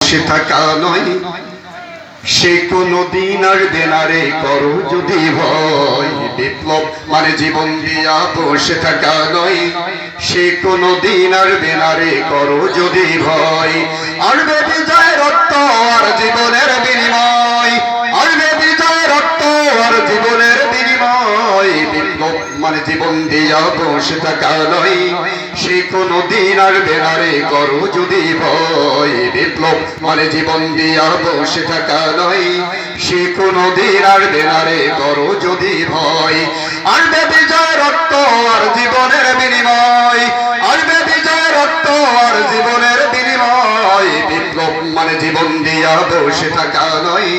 বসে থাকা নয়, সে কোনো দিন আর দেনারে করো যদি ভয়। বিপ্লব মানে জীবন দিয়া বসে থাকা নয়, সে কোনো দিন আর দেনারে করো যদি ভয়। আসবে বিজয় রক্ত আর জীবনের বিনিময়, আসবে বিজয় রক্ত আর জীবনের বিনিময়। বিপ্লব মানে জীবন দিয়া বসে থাকা নয়, সে কোনো দিন আর দেনারে করো যদি ভয়। বিপ্লব মানে জীবন দিয়া বসে থাকা নয়, সে কোনো দিন আর দেনারে করো যদি ভয়। আসবে বিজয় রক্ত আর জীবনের বিনিময়, আসবে বিজয় রক্ত আর জীবনের বিনিময়। বিপ্লব মানে জীবন দিয়া বসে থাকা নয়,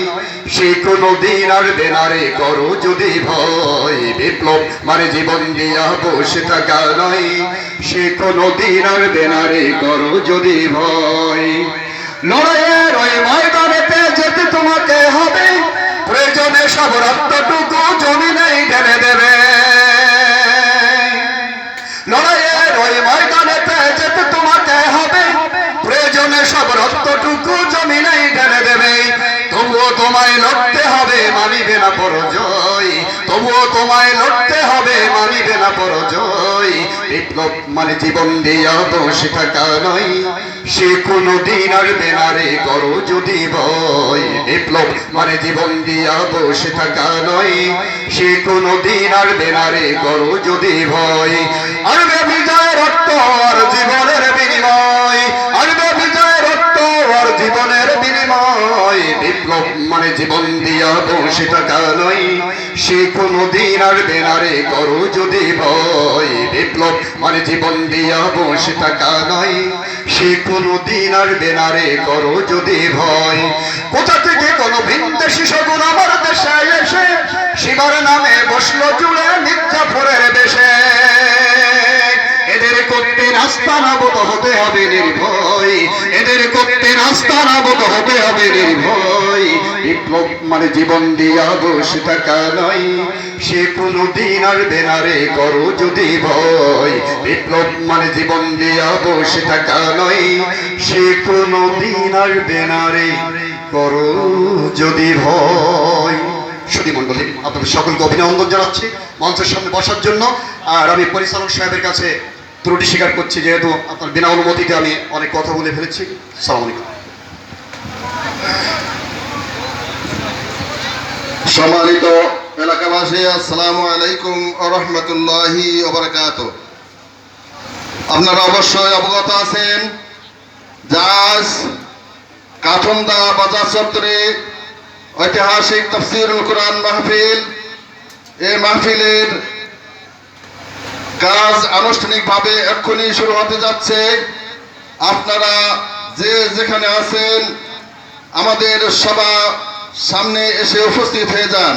সে কোনো দিন আর দেনারে করো যদি ভয়। বিপ্লব মানে জীবন দিয়া বসে থাকা নয়, সে কোনো দিন আর দেনারে করো যদি ভয়। লড়াইয়ের ওই ময়দানেতে যেতে তোমাকে হবে, প্রয়োজনে সব রক্তটুকু জমিনেই ঢেলে দেবে। লড়াইয়ের ওই ময়দানেতে যেতে তোমাকে হবে, প্রয়োজনে সব রক্তটুকু জমিনেই ঢেলে দেবে। তবুও তোমায় লড়তে হবে, মানিবে না পরাজয়। তবুও তোমায় লড়তে হবে, মানিবে না পরাজয়। বিপ্লব মানে জীবন দিয়া বসে থাকা নয়, সে কোনো দিন আর দেনারে করো যদি ভয়। বিপ্লব মানে জীবন দিয়া বসে থাকা নয়, সে কোনো দিন আর দেনারে করো যদি ভয়। আসবে বিজয় রক্ত আর জীবনের বিনিময়, আসবে বিজয় রক্ত আর জীবনের বিনিময়। বিপ্লব মানে জীবন দিয়া বসে থাকা নয়, সে কোনো দিন আর দেনারে করো যদি ভয়। বিপ্লব মানে জীবন দিয়া বসে থাকা নয়, সে কোনো দিন আর দেনারে করো যদি ভয়। কোথা থেকে কোনো ভিনদেশী শগুন আমার দেশে এসে শিবার নামে বসলো জুড়ে মির্জাফরের দেশে। এদের করতে রাস্তা নাবত হতে হবে নির্ভয়, এদের করতে রাস্তা নাবত হতে হবে নির্ভয়। বিপ্লব মানে জীবন দিয়া বসে থাকা নয়, সে কোনো দিন আর দেনারে করো যদি ভয়। বিপ্লব মানে জীবন দিয়া বসে থাকা নয়, সে কোনো দিন আর দেনারে করো যদি ভয়। সুধী মণ্ডলী, আপনাদের সকলকে অভিনন্দন জানাচ্ছি মঞ্চের সামনে বসার জন্য। আর আমি পরিচালক সাহেবের কাছে ত্রুটি স্বীকার করছি, যেহেতু আপনার বিনা অনুমতিতে আমি অনেক কথা বলে ফেলেছি। আসসালামু আলাইকুম। সম্মানিত এলাকাবাসী, আসসালামু আলাইকুম ওয়া রাহমাতুল্লাহি ওয়া বারাকাতুহু। আপনারা অবশ্যই অবগত আছেন যে আজ কাঠুমদা বাজার চত্বরে ঐতিহাসিক তাফসীরুল কোরআন মাহফিল, এই মাহফিলের কাজ আনুষ্ঠানিকভাবে এক্ষুনি শুরু হতে যাচ্ছে। আপনারা যে যেখানে আছেন আমাদের সভা সামনে এসে উপস্থিত হয়ে যান।